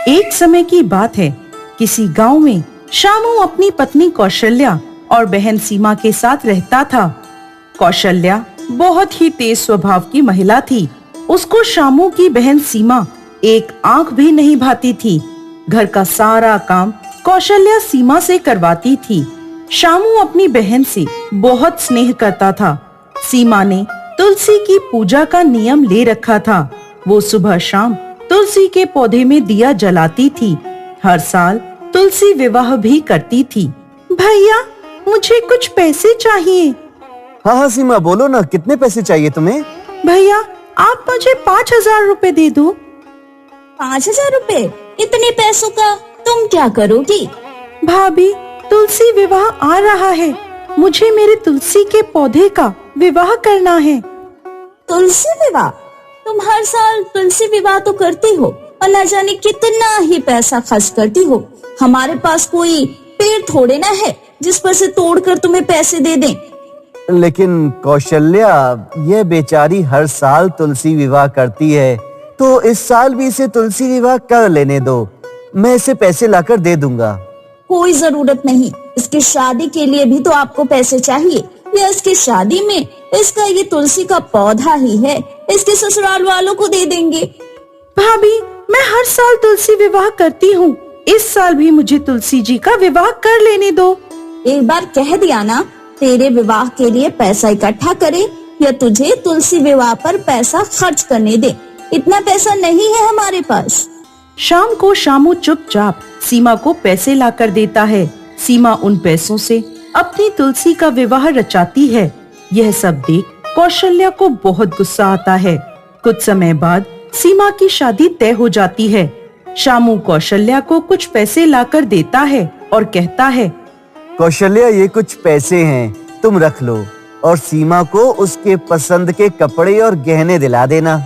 एक समय की बात है, किसी गांव में शामू अपनी पत्नी कौशल्या और बहन सीमा के साथ रहता था। कौशल्या बहुत ही तेज स्वभाव की महिला थी। उसको शामू की बहन सीमा एक आंख भी नहीं भाती थी। घर का सारा काम कौशल्या सीमा से करवाती थी। शामू अपनी बहन से बहुत स्नेह करता था। सीमा ने तुलसी की पूजा का नियम ले रखा था। वो सुबह शाम तुलसी के पौधे में दिया जलाती थी। हर साल तुलसी विवाह भी करती थी। भैया, मुझे कुछ पैसे चाहिए। हाँ सीमा, बोलो ना, कितने पैसे चाहिए तुम्हें? भैया, आप मुझे 5,000 रुपए दे दो। 5,000 रुपए? इतने पैसों का तुम क्या करोगी? भाभी, तुलसी विवाह आ रहा है। मुझे मेरे तुलसी के पौधे का विवाह करना है। तुलसी विवाह? तुम हर साल तुलसी विवाह तो करती हो और न जाने कितना ही पैसा खर्च करती हो। हमारे पास कोई पेड़ थोड़े ना है जिस पर से तोड़कर तुम्हें पैसे दे दें। लेकिन कौशल्या, ये बेचारी हर साल तुलसी विवाह करती है, तो इस साल भी इसे तुलसी विवाह कर लेने दो। मैं इसे पैसे लाकर दे दूंगा। कोई जरूरत नहीं, इसकी शादी के लिए भी तो आपको पैसे चाहिए। या इसकी शादी में इसका ये तुलसी का पौधा ही है, इसके ससुराल वालों को दे देंगे। भाभी, मैं हर साल तुलसी विवाह करती हूँ। इस साल भी मुझे तुलसी जी का विवाह कर लेने दो। एक बार कह दिया ना, तेरे विवाह के लिए पैसा इकट्ठा करे या तुझे तुलसी विवाह पर पैसा खर्च करने दे। इतना पैसा नहीं है हमारे पास। शाम को शामू चुपचाप सीमा को पैसे लाकर देता है। सीमा उन पैसों से अपनी तुलसी का विवाह रचाती है। यह सब देख कौशल्या को बहुत गुस्सा आता है। कुछ समय बाद सीमा की शादी तय हो जाती है। शामू कौशल्या को कुछ पैसे लाकर देता है और कहता है, कौशल्या, ये कुछ पैसे हैं, तुम रख लो और सीमा को उसके पसंद के कपड़े और गहने दिला देना।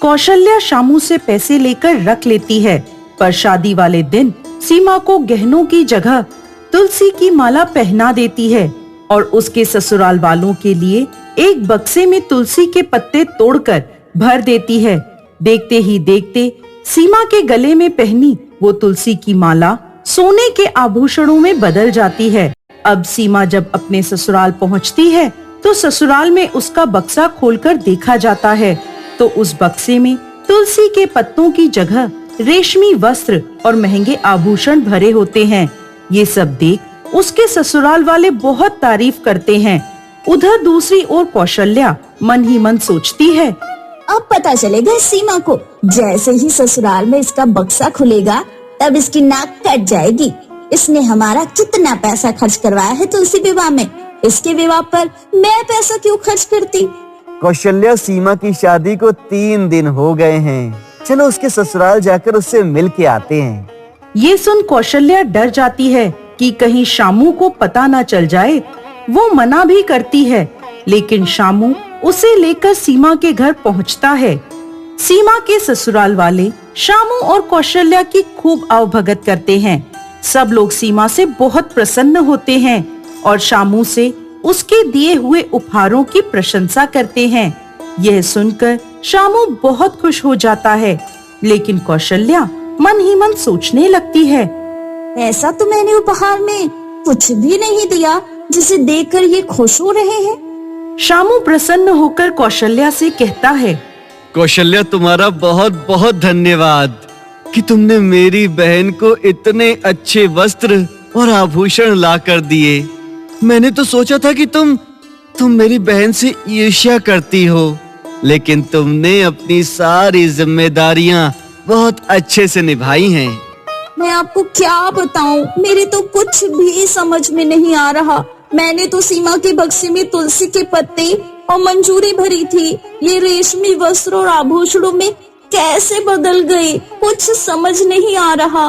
कौशल्या शामू से पैसे लेकर रख लेती है, पर शादी वाले दिन सीमा को गहनों की जगह तुलसी की माला पहना देती है और उसके ससुराल वालों के लिए एक बक्से में तुलसी के पत्ते तोड़कर भर देती है। देखते ही देखते सीमा के गले में पहनी वो तुलसी की माला सोने के आभूषणों में बदल जाती है। अब सीमा जब अपने ससुराल पहुंचती है तो ससुराल में उसका बक्सा खोलकर देखा जाता है, तो उस बक्से में तुलसी के पत्तों की जगह रेशमी वस्त्र और महंगे आभूषण भरे होते हैं। ये सब देख उसके ससुराल वाले बहुत तारीफ करते हैं। उधर दूसरी ओर कौशल्या मन ही मन सोचती है, अब पता चलेगा सीमा को। जैसे ही ससुराल में इसका बक्सा खुलेगा तब इसकी नाक कट जाएगी। इसने हमारा कितना पैसा खर्च करवाया है तुलसी विवाह में, इसके विवाह पर मैं पैसा क्यों खर्च करती। कौशल्या, सीमा की शादी को 3 दिन हो गए हैं, चलो उसके ससुराल जाकर उससे मिल के आते हैं। ये सुन कौशल्या डर जाती है कि कहीं शामू को पता न चल जाए। वो मना भी करती है, लेकिन शामू उसे लेकर सीमा के घर पहुंचता है। सीमा के ससुराल वाले शामू और कौशल्या की खूब आवभगत करते हैं। सब लोग सीमा से बहुत प्रसन्न होते हैं और शामू से उसके दिए हुए उपहारों की प्रशंसा करते हैं। यह सुनकर शामू बहुत खुश हो जाता है, लेकिन कौशल्या मन ही मन सोचने लगती है, ऐसा तो मैंने उपहार में कुछ भी नहीं दिया जिसे देखकर ये खुश हो रहे हैं। शामू प्रसन्न होकर कौशल्या से कहता है, कौशल्या, तुम्हारा बहुत बहुत धन्यवाद कि तुमने मेरी बहन को इतने अच्छे वस्त्र और आभूषण ला कर दिए। मैंने तो सोचा था कि तुम मेरी बहन से ईर्ष्या करती हो, लेकिन तुमने अपनी सारी जिम्मेदारियां बहुत अच्छे से निभाई हैं। मैं आपको क्या बताऊं, मेरे तो कुछ भी समझ में नहीं आ रहा। मैंने तो सीमा के बक्से में तुलसी के पत्ते और मंजूरी भरी थी, ये रेशमी वस्त्र और आभूषणों में कैसे बदल गए, कुछ समझ नहीं आ रहा।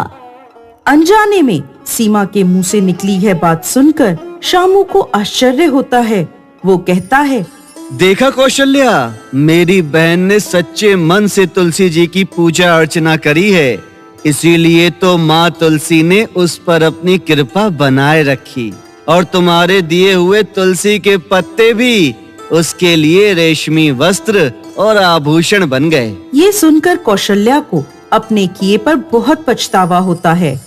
अनजाने में सीमा के मुंह से निकली है बात सुनकर शामू को आश्चर्य होता है। वो कहता है, देखा कौशल्या, मेरी बहन ने सच्चे मन से तुलसी जी की पूजा अर्चना करी है, इसीलिए तो माँ तुलसी ने उस पर अपनी कृपा बनाए रखी और तुम्हारे दिए हुए तुलसी के पत्ते भी उसके लिए रेशमी वस्त्र और आभूषण बन गए। ये सुनकर कौशल्या को अपने किए पर बहुत पछतावा होता है।